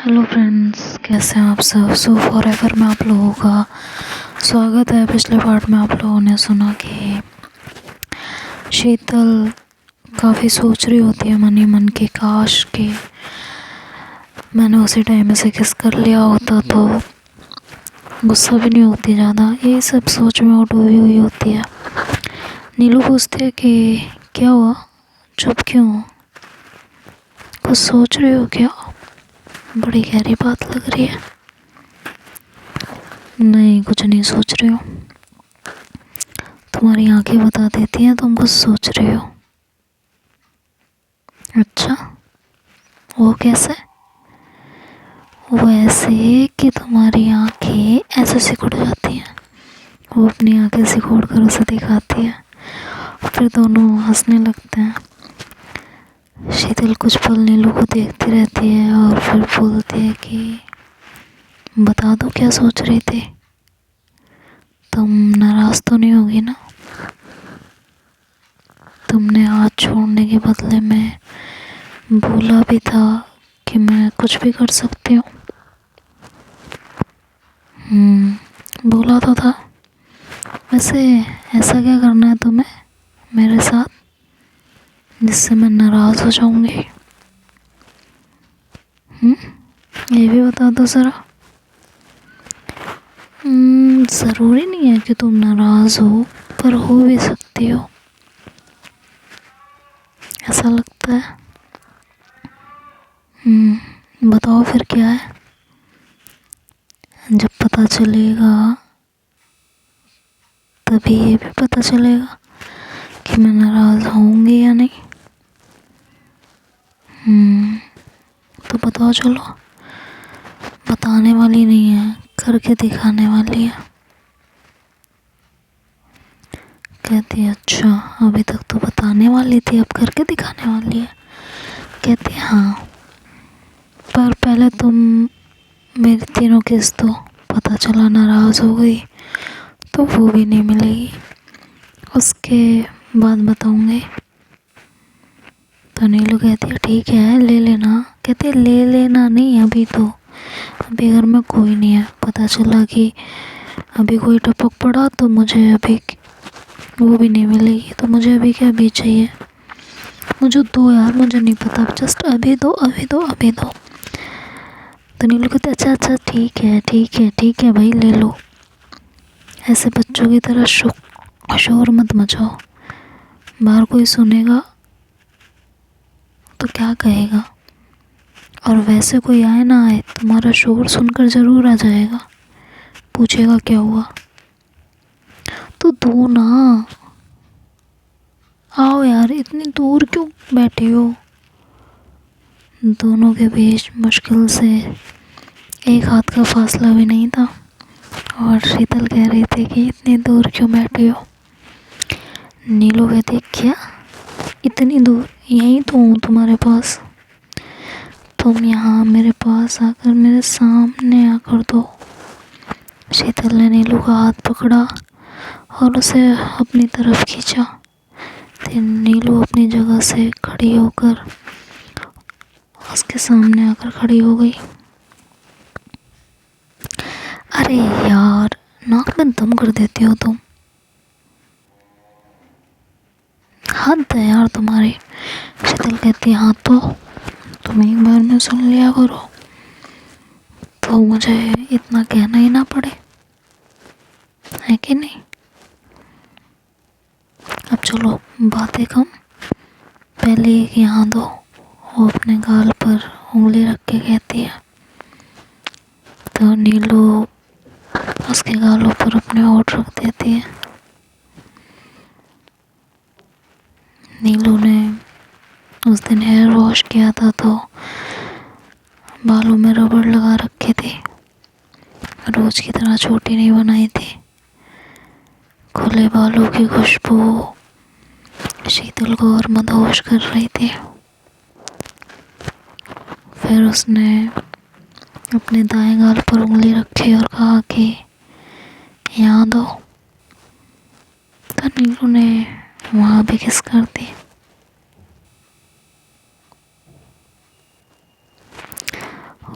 Hello friends, कैसे हैं आप सब। सो फॉरएवर में आप लोगों का स्वागत है। पिछले पार्ट में आप लोगों ने सुना कि शीतल काफ़ी सोच रही होती है मन ही मन की, काश कि मैंने उसी टाइम में से किस कर लिया होता तो गुस्सा भी नहीं होती ज़्यादा। यही सब सोच में वो डूबी हुई होती है। नीलू पूछती है कि क्या हुआ, चुप क्यों हो, कुछ सोच रही हो क्या, बड़ी गहरी बात लग रही है। नहीं, कुछ नहीं सोच रही हो, तुम्हारी आंखें बता देती हैं तुम कुछ सोच रही हो। अच्छा, वो कैसे? वो ऐसे कि तुम्हारी आंखें ऐसे सिकुड़ जाती हैं। वो अपनी आंखें सिकोड़ कर उसे दिखाती है, फिर दोनों हंसने लगते हैं। शीतल कुछ पल नीलू को देखती रहती है और फिर बोलती है कि बता दो क्या सोच रही थी, तुम नाराज तो नहीं होगी ना? तुमने हाथ छोड़ने के बदले में बोला भी था कि मैं कुछ भी कर सकती हूँ। बोला तो था। वैसे ऐसा क्या करना है तुम्हें मेरे साथ जिससे मैं नाराज हो जाऊंगी? ये भी बता दो ज़रा। ज़रूरी नहीं है कि तुम नाराज़ हो, पर हो भी सकती हो, ऐसा लगता है। बताओ फिर क्या है। जब पता चलेगा तभी ये भी पता चलेगा कि मैं नाराज़ होऊंगी या नहीं। तो बताओ, चलो। बताने वाली नहीं है, करके दिखाने वाली है। कहती है अच्छा, अभी तक तो बताने वाली थी, अब करके दिखाने वाली है। कहती है हाँ, पर पहले तुम मेरी तीनों किस्त दो। पता चला नाराज़ हो गई तो वो भी नहीं मिलेगी, उसके बाद बताऊंगी। तो नीलू कहती है ठीक है, ले लेना। कहती है ले लेना नहीं, अभी तो अभी घर में कोई नहीं है। पता चला कि अभी कोई टपक पड़ा तो मुझे अभी वो भी नहीं मिलेगी, तो मुझे अभी क्या भी चाहिए। मुझे दो यार, मुझे नहीं पता, जस्ट अभी दो, अभी दो, अभी दो। तो नीलू कहते अच्छा अच्छा ठीक है ठीक है ठीक है भाई, ले लो। ऐसे बच्चों की तरह शोर मत मचाओ, बाहर कोई सुनेगा तो क्या कहेगा। और वैसे कोई आए ना आए, तुम्हारा शोर सुनकर ज़रूर आ जाएगा, पूछेगा क्या हुआ। तो दो ना, आओ यार, इतनी दूर क्यों बैठे हो। दोनों के बीच मुश्किल से एक हाथ का फासला भी नहीं था, और शीतल कह रही थी कि इतनी दूर क्यों बैठे हो। नीलू कहती क्या इतनी दूर, यहीं तो हूँ तुम्हारे पास, तुम यहाँ मेरे पास आकर मेरे सामने आकर दो। शीतल ने नीलू का हाथ पकड़ा और उसे अपनी तरफ खींचा। फिर नीलू अपनी जगह से खड़ी होकर उसके सामने आकर खड़ी हो गई। अरे यार, नाक में दम कर देती हो तुम, हद है यार तुम्हारी। शीतल कहती हाँ तो तुम एक बार में सुन लिया करो, तो मुझे इतना कहना ही ना पड़े, है कि नहीं। अब चलो बातें कम, पहले एक यहाँ दो। वो अपने गाल पर उंगली रख के कहती है। तो नीलू उसके गालों पर अपने होंठ रख देती है। नीलू ने उस दिन हेयर वॉश किया था तो बालों में रबड़ लगा रखी थी, रोज की तरह छोटी नहीं बनाई थी। खुले बालों की खुशबू शीतल को और मदहोश कर रही थी। फिर उसने अपने दाएं गाल पर उंगली रखी और कहा कि यहाँ दो। तो नीलू ने वहाँ भी किस कर दी।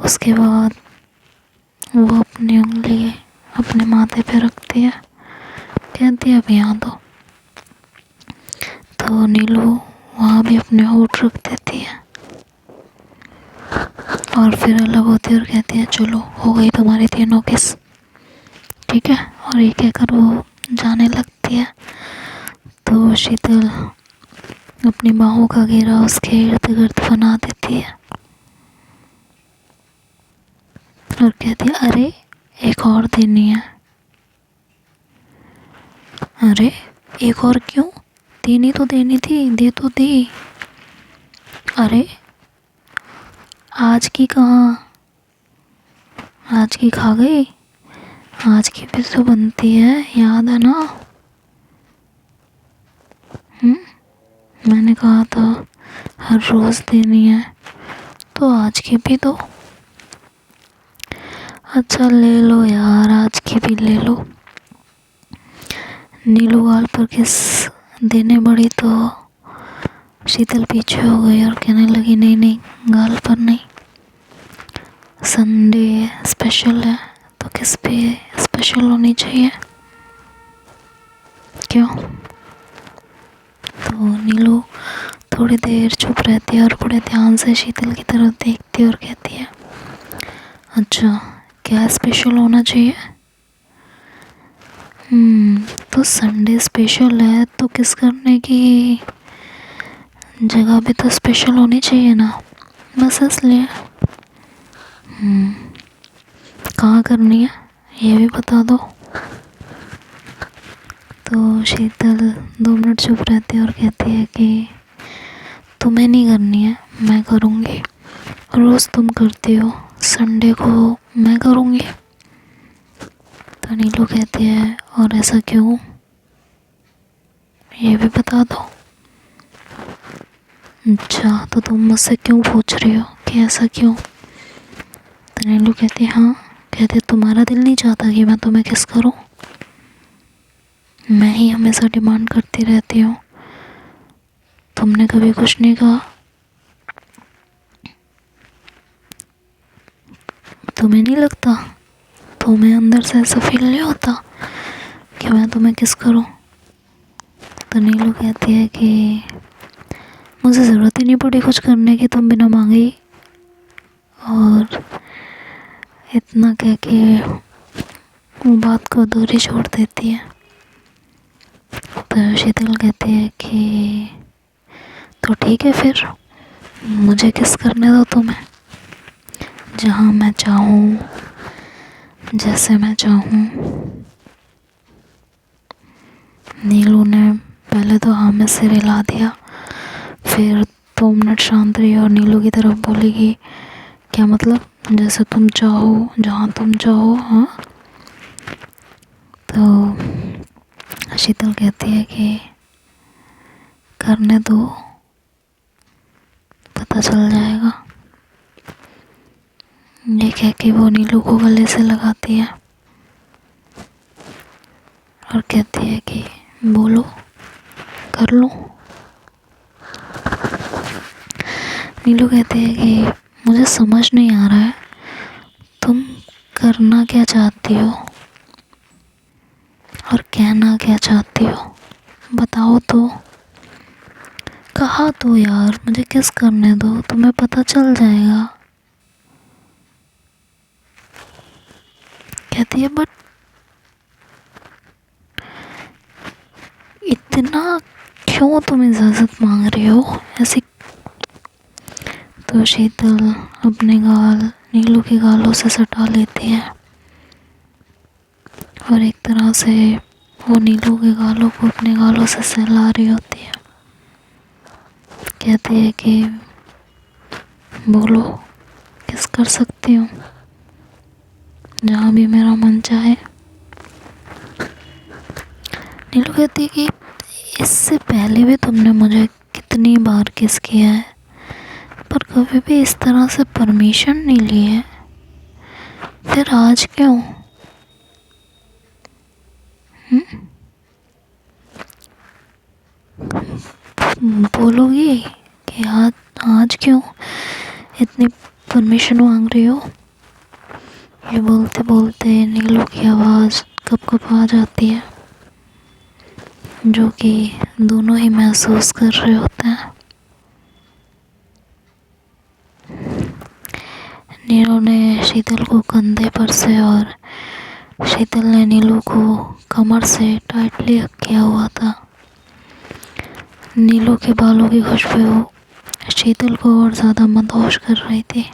उसके उसके बाद वो अपनी उंगली अपने माथे पे रखती है, कहती है अब यहाँ दो। तो नीलू वहाँ भी अपने होठ रख देती है और फिर अलग होती है और कहती है चलो हो गई तुम्हारी 3 किस, ठीक है। और ये कहकर वो जाने लगती है। तो शीतल अपनी बाहों का घेरा उसके इर्द गिर्द बना देती है और कहती है अरे एक और देनी है। अरे एक और क्यों, देनी तो देनी थी, दे तो दी। अरे आज की कहाँ, आज की खा गई, आज की भी तो बनती है, याद है ना। मैंने कहा था हर रोज़ देनी है, तो आज की भी दो। अच्छा ले लो यार, आज की भी ले लो। नीलू गाल पर किस देने बड़ी तो शीतल पीछे हो गई और कहने लगी नहीं नहीं, गाल पर नहीं, संडे स्पेशल है तो किस पे स्पेशल होनी चाहिए, क्यों। तो नीलू थोड़ी देर चुप रहती है और बड़े ध्यान से शीतल की तरफ देखती है और कहती है अच्छा क्या स्पेशल होना चाहिए। तो संडे स्पेशल है तो किस करने की जगह भी तो स्पेशल होनी चाहिए ना, बस इसलिए। कहाँ करनी है ये भी बता दो। तो शीतल 2 मिनट चुप रहती है और कहती है कि तुम्हें नहीं करनी है, मैं करूँगी, रोज़ तुम करती हो, संडे को मैं करूँगी। तो नीलू कहती है और ऐसा क्यों, ये भी बता दो। अच्छा तो तुम मुझसे क्यों पूछ रही हो कि ऐसा क्यों। तो नीलू कहती है हाँ, कहते तुम्हारा दिल नहीं चाहता कि मैं तुम्हें किस करूँ, मैं ही हमेशा डिमांड करती रहती हूँ, तुमने कभी कुछ नहीं कहा। तुम्हें नहीं लगता, तुम्हें अंदर से ऐसा फील नहीं होता कि मैं तुम्हें किस करूं। तो नीलू कहती है कि मुझे ज़रूरत ही नहीं पड़ी कुछ करने की, तुम बिना मांगे ही। और इतना कह के वो बात को अधूरी छोड़ देती है। तो शीतल कहती है कि तो ठीक है फिर मुझे किस करने दो तुम्हें, जहाँ मैं चाहूँ, जैसे मैं चाहूँ। नीलू ने पहले तो हाँ में सिर हिला दिया, फिर 2 मिनट शांत रही और नीलू की तरफ बोली कि क्या मतलब, जैसे तुम चाहो, जहाँ तुम चाहो। हाँ तो शीतल कहती है कि करने दो, पता चल जाएगा। ये कह के वो नीलू को गले से लगाती है और कहती है कि बोलो, कर लो। नीलू कहती है कि मुझे समझ नहीं आ रहा है तुम करना क्या चाहती हो और कहना क्या चाहती हो, बताओ तो। कहा तो यार मुझे किस करने दो, तुम्हें पता चल जाएगा। कहती है बट इतना क्यों तुम इजाज़त मांग रही हो ऐसी। तो शीतल अपने गाल नीलू के गालों से सटा लेती है और एक तरह से वो नीलू के गालों को अपने गालों से सहला रही होती है। कहती है कि बोलो किस कर सकती हूँ, जहाँ भी मेरा मन चाहे। नीलू कहती है कि इससे पहले भी तुमने मुझे कितनी बार किस किया है, पर कभी भी इस तरह से परमिशन नहीं ली है, फिर आज क्यों। बोलोगी कि आज क्यों इतनी परमिशन मांग रही हो। ये बोलते बोलते नीलू की आवाज़ कब कब आ जाती है, जो कि दोनों ही महसूस कर रहे होते हैं। नीलू ने शीतल को कंधे पर से और शीतल ने नीलू को कमर से टाइटली हग किया हुआ था। नीलू के बालों की खुशबू शीतल को और ज़्यादा मदहोश कर रही थी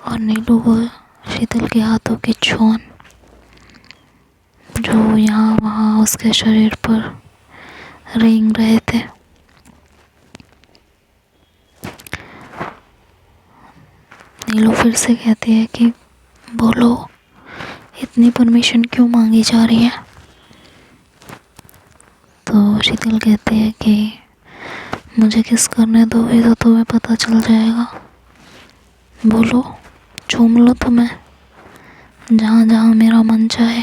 और नीलू को शीतल के हाथों की छून जो यहाँ वहाँ उसके शरीर पर रेंग रहे थे। नीलू फिर से कहती है कि बोलो, इतनी परमिशन क्यों मांगी जा रही है? तो शीतल कहती है कि मुझे किस करने दोगे तो तुम्हें पता चल जाएगा। बोलो, चूम लो तुम्हें जहाँ जहाँ मेरा मन चाहे।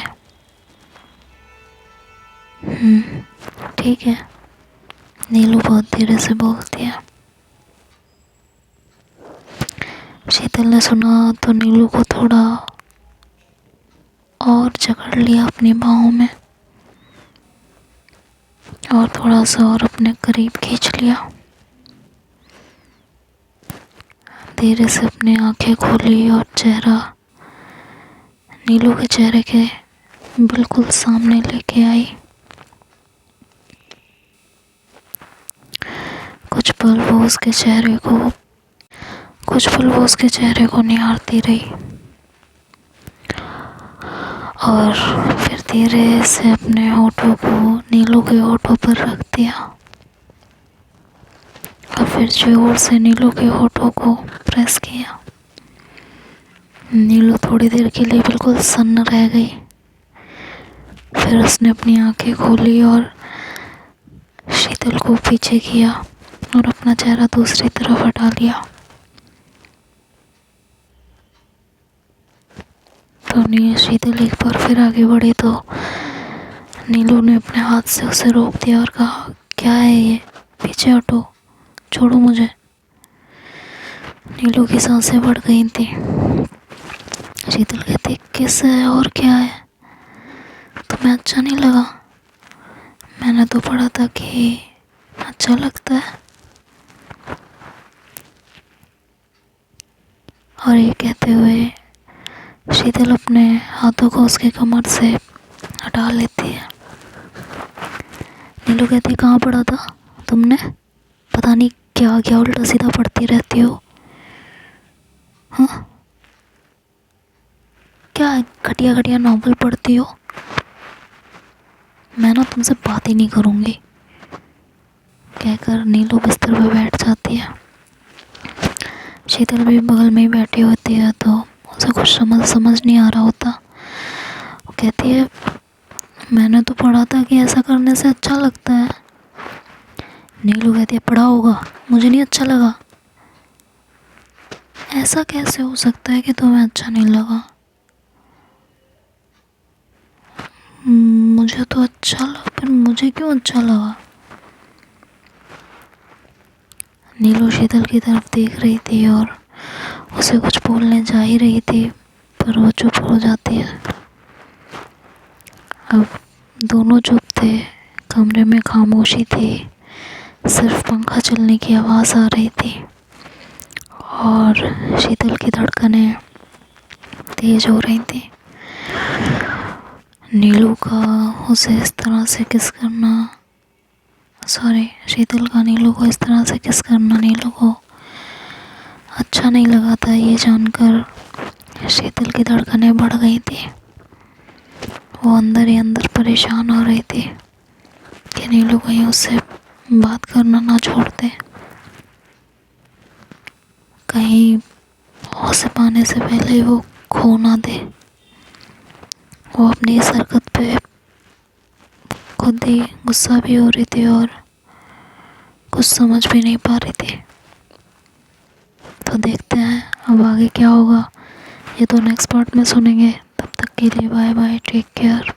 ठीक है, नीलू बहुत धीरे से बोलती है। शीतल ने सुना तो नीलू को थोड़ा और जकड़ लिया अपनी बाहों में और थोड़ा सा और अपने करीब खींच लिया। धीरे से अपनी आंखें खोली और चेहरा नीलू के चेहरे के बिल्कुल सामने लेके आई। कुछ पल वो उसके चेहरे को निहारती रही और फिर धीरे से अपने होठों को नीलू के होठों पर रख दिया और फिर जोर से नीलू के होठों को प्रेस किया। नीलू थोड़ी देर के लिए बिल्कुल सन्न रह गई। फिर उसने अपनी आंखें खोली और शीतल को पीछे किया और अपना चेहरा दूसरी तरफ हटा लिया। तो शीतल एक बार फिर आगे बढ़ी तो नीलू ने अपने हाथ से उसे रोक दिया और कहा, क्या है ये? पीछे हटो, छोड़ो मुझे। नीलू की सांसें बढ़ गई थी। शीतल कहती, किस है और क्या है? तुम्हें अच्छा नहीं लगा? मैंने तो पढ़ा था कि अच्छा लगता है। और ये कहते हुए शीतल अपने हाथों को उसके कमर से हटा लेती है। नीलू कहती, कहाँ पढ़ा था तुमने? पता नहीं क्या क्या उल्टा सीधा पढ़ती रहती हो। हाँ, क्या घटिया घटिया नॉवल पढ़ती हो? मैं ना तुमसे बात ही नहीं करूँगी, कहकर नीलू बिस्तर पर बैठ जाती है। शीतल भी बगल में ही बैठी होती है तो उसे कुछ समझ नहीं आ रहा होता। वो कहती है, मैंने तो पढ़ा था कि ऐसा करने से अच्छा लगता है। नीलू कहती है, पढ़ा होगा, मुझे नहीं अच्छा लगा। ऐसा कैसे हो सकता है कि तुम्हें अच्छा नहीं लगा? मुझे तो अच्छा लगा, पर मुझे क्यों अच्छा लगा? नीलू शीतल की तरफ देख रही थी और उसे कुछ बोलने जा ही रही थी, पर वो चुप हो जाती है। अब दोनों चुप थे, कमरे में खामोशी थी, सिर्फ पंखा चलने की आवाज़ आ रही थी और शीतल की धड़कनें तेज हो रही थी। नीलू का उसे इस तरह से किस करना, शीतल का नीलू को इस तरह से किस करना नीलू को अच्छा नहीं लगा था। ये जानकर शीतल की धड़कनें बढ़ गई थी। वो अंदर ही अंदर परेशान हो रही थी कि नीलू कहीं उससे बात करना ना छोड़ दे, कहीं उसे पाने से पहले वो खो ना दे। वो अपनी इस हरकत पे खुद ही गुस्सा भी हो रही थी और कुछ समझ भी नहीं पा रही थी। तो देखते हैं अब आगे क्या होगा, ये तो नेक्स्ट पार्ट में सुनेंगे। तब तक के लिए बाय बाय, टेक केयर।